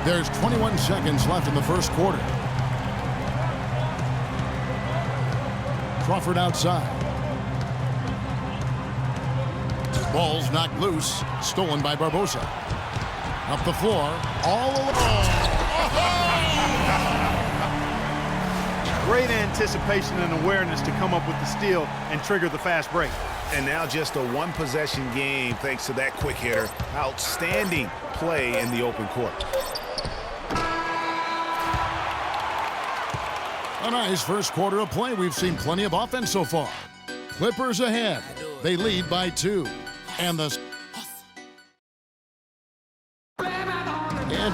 There's 21 seconds left in the first quarter. Crawford outside. Ball's knocked loose. Stolen by Barbosa. Up the floor. All alone. Great anticipation and awareness to come up with the steal and trigger the fast break. And now just a one-possession game thanks to that quick hitter. Outstanding play in the open court. A nice first quarter of play. We've seen plenty of offense so far. Clippers ahead. They lead by 2. And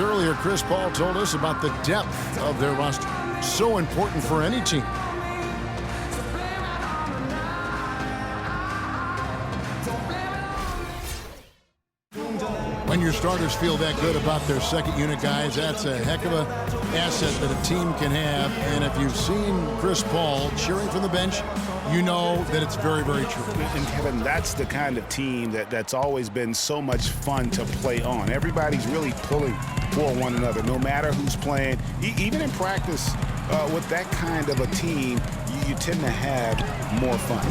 earlier, Chris Paul told us about the depth of their roster. So important for any team. When your starters feel that good about their second unit guys, that's a heck of an asset that a team can have. And if you've seen Chris Paul cheering from the bench, you know that it's very, very true. And Kevin, that's the kind of team that's always been so much fun to play on. Everybody's really pulling for one another, no matter who's playing. Even in practice, with that kind of a team, you tend to have more fun.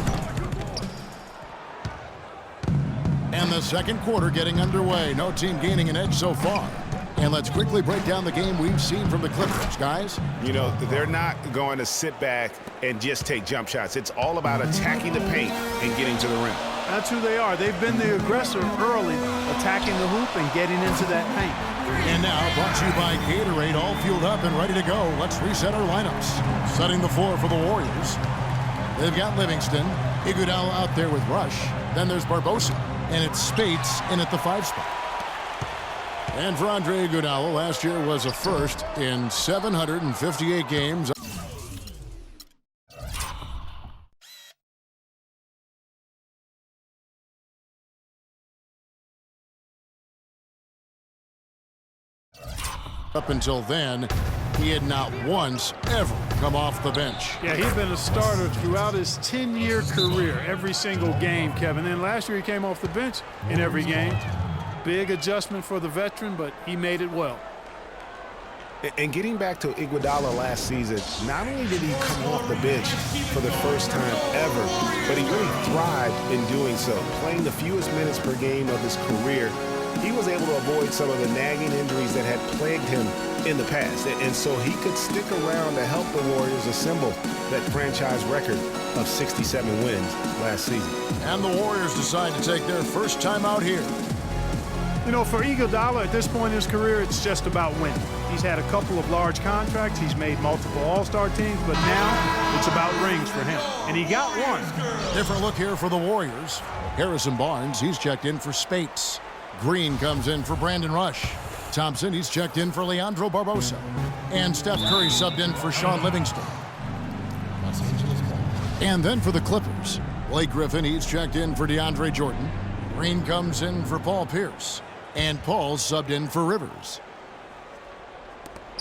And the second quarter getting underway. No team gaining an edge so far. And let's quickly break down the game we've seen from the Clippers, guys. You know, they're not going to sit back and just take jump shots. It's all about attacking the paint and getting to the rim. That's who they are. They've been the aggressor early, attacking the hoop and getting into that paint. And now, brought to you by Gatorade, all fueled up and ready to go. Let's reset our lineups. Setting the floor for the Warriors. They've got Livingston, Iguodala out there with Rush. Then there's Barbosa, and it's Spates in at the 5 spot. And for Andre Iguodala, last year was a first in 758 games. Up until then, he had not once ever come off the bench. Yeah, he's been a starter throughout his 10-year career, every single game, Kevin. And last year he came off the bench in every game. Big adjustment for the veteran, but he made it well. And getting back to Iguodala last season, not only did he come off the bench for the first time ever, but he really thrived in doing so. Playing the fewest minutes per game of his career, he was able to avoid some of the nagging injuries that had plagued him in the past. And so he could stick around to help the Warriors assemble that franchise record of 67 wins last season. And the Warriors decide to take their first time out here. You know, for Iguodala at this point in his career, it's just about winning. He's had a couple of large contracts. He's made multiple All-Star teams, but now it's about rings for him. And he got one. Different look here for the Warriors. Harrison Barnes, he's checked in for Spates. Green comes in for Brandon Rush. Thompson, he's checked in for Leandro Barbosa. And Steph Curry subbed in for Sean Livingston. And then for the Clippers, Blake Griffin, he's checked in for DeAndre Jordan. Green comes in for Paul Pierce. And Paul subbed in for Rivers.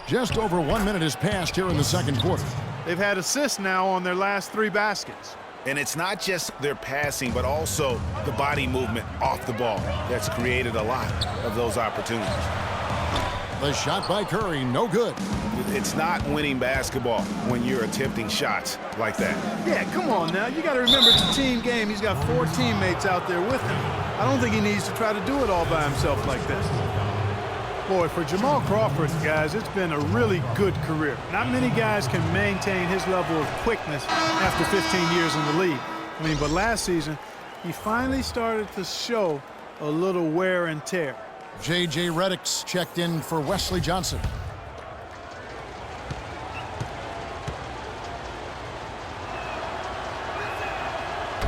Just over 1 minute has passed here in the second quarter. They've had assists now on their last 3 baskets. And it's not just their passing, but also the body movement off the ball that's created a lot of those opportunities. The shot by Curry, no good. It's not winning basketball when you're attempting shots like that. Yeah, come on now. You got to remember it's a team game. He's got 4 teammates out there with him. I don't think he needs to try to do it all by himself like this. Boy, for Jamal Crawford, guys, it's been a really good career. Not many guys can maintain his level of quickness after 15 years in the league. I mean, but last season, he finally started to show a little wear and tear. J.J. Redick's checked in for Wesley Johnson.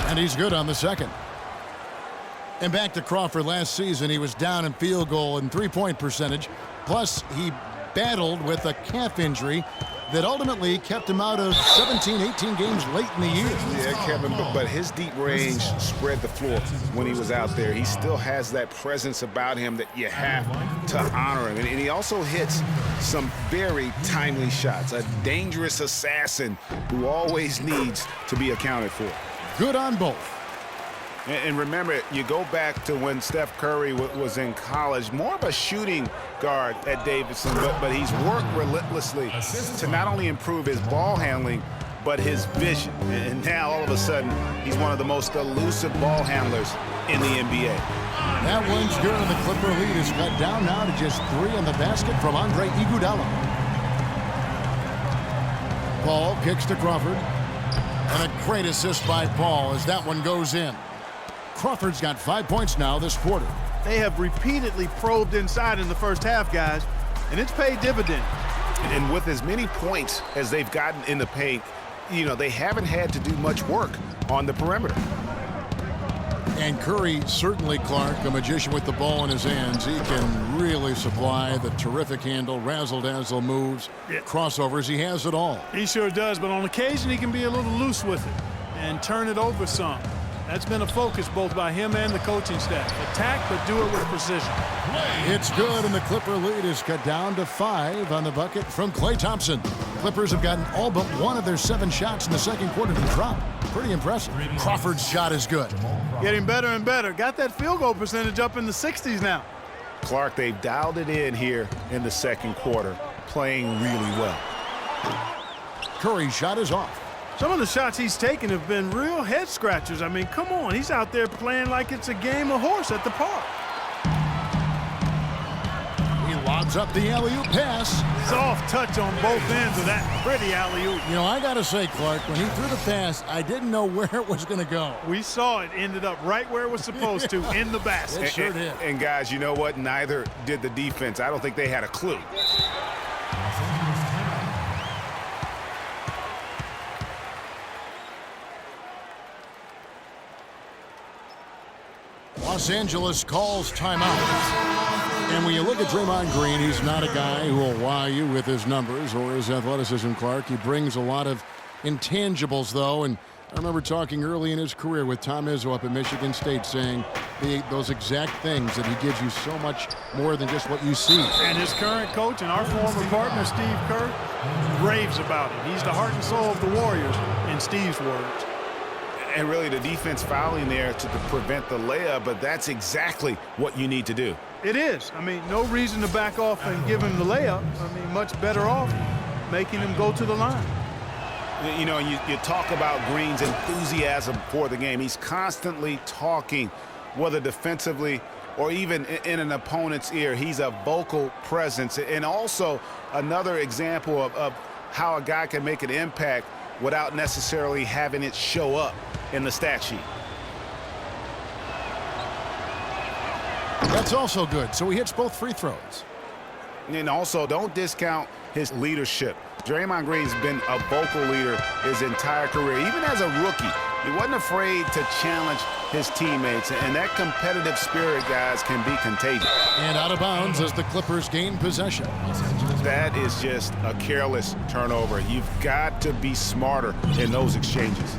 And he's good on the second. And back to Crawford last season, he was down in field goal and three-point percentage. Plus, he battled with a calf injury that ultimately kept him out of 17, 18 games late in the year. Yeah, Kevin, but his deep range spread the floor when he was out there. He still has that presence about him that you have to honor him. And he also hits some very timely shots. A dangerous assassin who always needs to be accounted for. Good on both. And remember, you go back to when Steph Curry was in college, more of a shooting guard at Davidson, but he's worked relentlessly to not only improve his ball handling, but his vision. And now, all of a sudden, he's one of the most elusive ball handlers in the NBA. That one's good, and the Clipper lead is cut down now to just 3 in the basket from Andre Iguodala. Paul kicks to Crawford. And a great assist by Paul as that one goes in. Crawford's got 5 points now this quarter. They have repeatedly probed inside in the first half, guys, and it's paid dividends. And with as many points as they've gotten in the paint, you know, they haven't had to do much work on the perimeter. And Curry, certainly, Clark, a magician with the ball in his hands. He can really supply the terrific handle, razzle-dazzle moves, crossovers. He has it all. He sure does, but on occasion he can be a little loose with it and turn it over some. That's been a focus both by him and the coaching staff. Attack, but do it with precision. It's good, and the Clipper lead is cut down to 5 on the bucket from Klay Thompson. Clippers have gotten all but one of their 7 shots in the second quarter to drop. Pretty impressive. Crawford's shot is good. Getting better and better. Got that field goal percentage up in the 60s now. Clark, they've dialed it in here in the second quarter, playing really well. Curry's shot is off. Some of the shots he's taken have been real head scratchers. I mean, come on. He's out there playing like it's a game of horse at the park. He lobs up the alley-oop pass. Soft touch on both ends of that pretty alley-oop. You know, I got to say, Clark, when he threw the pass, I didn't know where it was going to go. We saw it ended up right where it was supposed to, in the basket. It sure did. And guys, you know what? Neither did the defense. I don't think they had a clue. Los Angeles calls timeout. And when you look at Draymond Green, he's not a guy who will wow you with his numbers or his athleticism, Clark. He brings a lot of intangibles, though. And I remember talking early in his career with Tom Izzo up at Michigan State saying those exact things, that he gives you so much more than just what you see. And his current coach and our former partner, Steve Kerr, raves about it. He's the heart and soul of the Warriors, in Steve's words. And really, the defense fouling there to prevent the layup, but that's exactly what you need to do. It is. I mean, no reason to back off and give him the layup. I mean, much better off making him go to the line. You know, you talk about Green's enthusiasm for the game. He's constantly talking, whether defensively or even in an opponent's ear. He's a vocal presence. And also another example of how a guy can make an impact without necessarily having it show up in the stat sheet. That's also good. So he hits both free throws. And also, don't discount his leadership. Draymond Green's been a vocal leader his entire career. Even as a rookie, he wasn't afraid to challenge his teammates. And that competitive spirit, guys, can be contagious. And out of bounds as the Clippers gain possession. That is just a careless turnover. You've got to be smarter in those exchanges.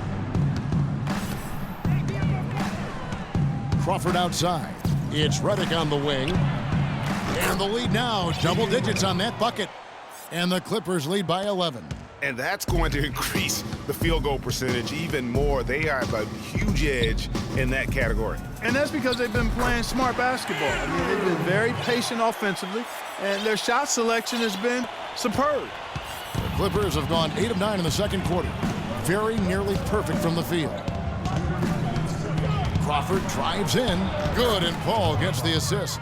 Crawford outside. It's Redick on the wing. And the lead now, double digits on that bucket. And the Clippers lead by 11. And that's going to increase the field goal percentage even more. They have a huge edge in that category. And that's because they've been playing smart basketball. I mean, they've been very patient offensively, and their shot selection has been superb. The Clippers have gone 8 of 9 in the second quarter. Very nearly perfect from the field. Crawford drives in. Good, and Paul gets the assist.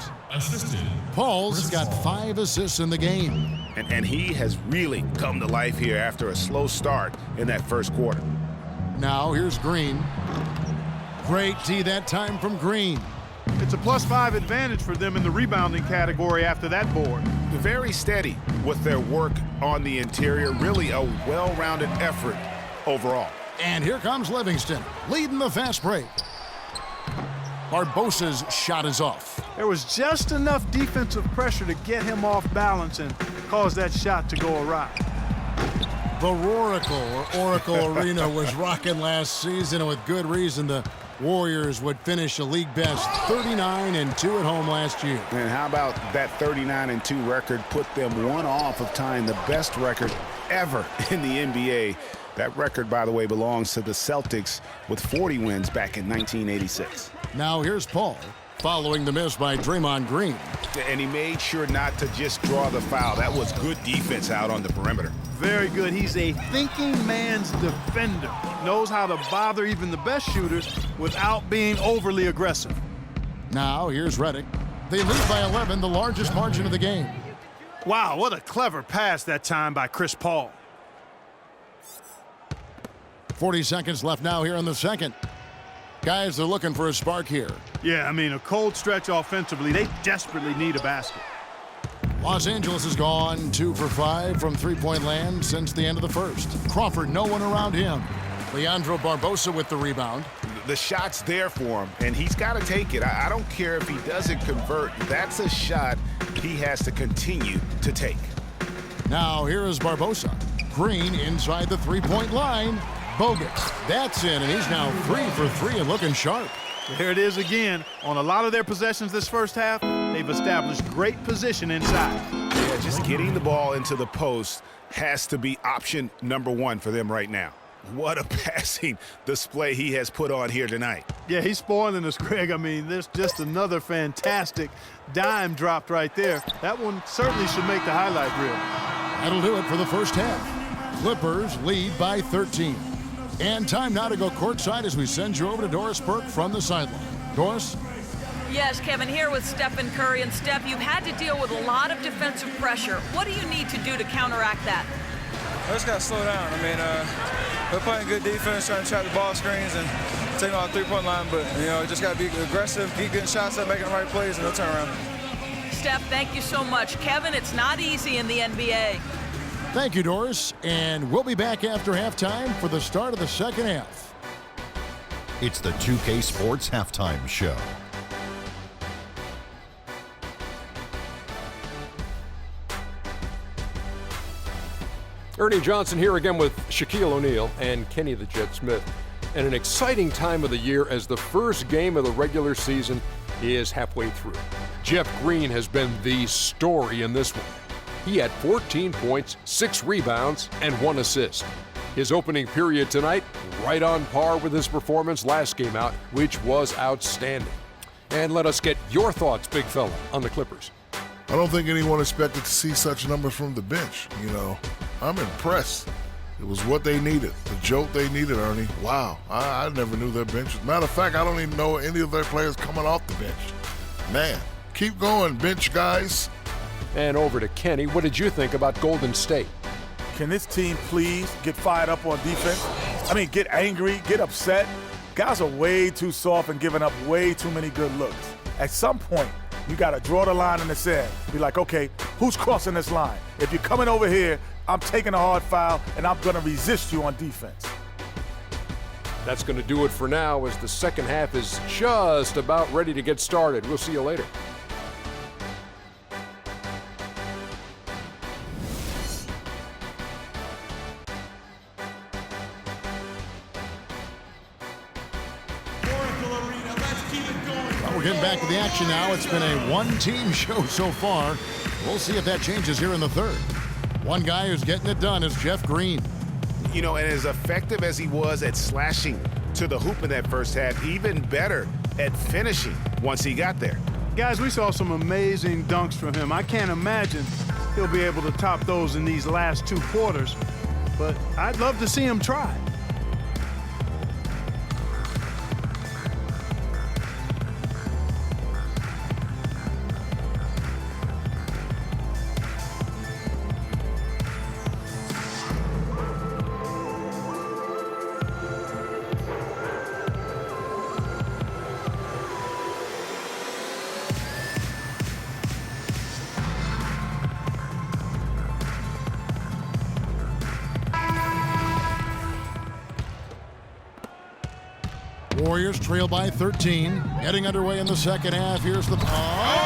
Paul's got 5 assists in the game. And he has really come to life here after a slow start in that first quarter. Now here's Green. Great D that time from Green. It's a +5 advantage for them in the rebounding category after that board. Very steady with their work on the interior. Really a well-rounded effort overall. And here comes Livingston, leading the fast break. Barbosa's shot is off. There was just enough defensive pressure to get him off balance and cause that shot to go awry. The Roracle, or Oracle Arena, was rocking last season, and with good reason. The Warriors would finish a league best 39-2 at home last year. And how about that 39-2 record put them one off of tying the best record ever in the NBA That record, by the way, belongs to the Celtics with 40 wins back in 1986. Now here's Paul, following the miss by Draymond Green. And he made sure not to just draw the foul. That was good defense out on the perimeter. Very good. He's a thinking man's defender. Knows how to bother even the best shooters without being overly aggressive. Now here's Redick. They lead by 11, the largest margin of the game. Wow, what a clever pass that time by Chris Paul. 40 seconds left now here in the second. Guys, they're looking for a spark here. Yeah, I mean, a cold stretch offensively. They desperately need a basket. Los Angeles has gone 2 for 5 from three-point land since the end of the first. Crawford, no one around him. Leandro Barbosa with the rebound. The shot's there for him, and he's got to take it. I don't care if he doesn't convert. That's a shot he has to continue to take. Now here is Barbosa. Green inside the three-point line. Bogus. That's in, and he's now 3 for 3 and looking sharp. There it is again. On a lot of their possessions this first half, they've established great position inside. Yeah, just getting the ball into the post has to be option number 1 for them right now. What a passing display he has put on here tonight. Yeah, he's spoiling us, Greg. I mean, there's just another fantastic dime dropped right there. That one certainly should make the highlight reel. That'll do it for the first half. Clippers lead by 13. And time now to go courtside as we send you over to Doris Burke from the sideline. Doris? Yes, Kevin, here with Stephen Curry. And Steph, you've had to deal with a lot of defensive pressure. What do you need to do to counteract that? I just got to slow down. I mean, we're playing good defense, trying to trap the ball screens and taking on the three-point line. But, you know, just got to be aggressive, keep getting shots up, making the right plays, and no turnaround. Steph, thank you so much. Kevin, it's not easy in the NBA. Thank you, Doris. And we'll be back after halftime for the start of the second half. It's the 2K Sports Halftime Show. Ernie Johnson here again with Shaquille O'Neal and Kenny the Jet Smith. And an exciting time of the year as the first game of the regular season is halfway through. Jeff Green has been the story in this one. He had 14 points, 6 rebounds, and 1 assist. His opening period tonight, right on par with his performance last game out, which was outstanding. And let us get your thoughts, big fella, on the Clippers. I don't think anyone expected to see such numbers from the bench. You know, I'm impressed. It was what they needed, the jolt they needed, Ernie. Wow, I never knew their bench. Matter of fact, I don't even know any of their players coming off the bench. Man, keep going, bench guys. And over to Kenny. What did you think about Golden State? Can this team please get fired up on defense? I mean, get angry, get upset. Guys are way too soft and giving up way too many good looks. At some point, you got to draw the line in the sand. Be like, okay, who's crossing this line? If you're coming over here, I'm taking a hard foul, and I'm going to resist you on defense. That's going to do it for now as the second half is just about ready to get started. We'll see you later. We're getting back to the action now. It's been a one-team show so far. We'll see if that changes here in the third. One guy who's getting it done is Jeff Green. You know, and as effective as he was at slashing to the hoop in that first half, even better at finishing once he got there. Guys, we saw some amazing dunks from him. I can't imagine he'll be able to top those in these last 2 quarters, but I'd love to see him try. Warriors trail by 13. Getting underway in the second half. Here's the... Oh!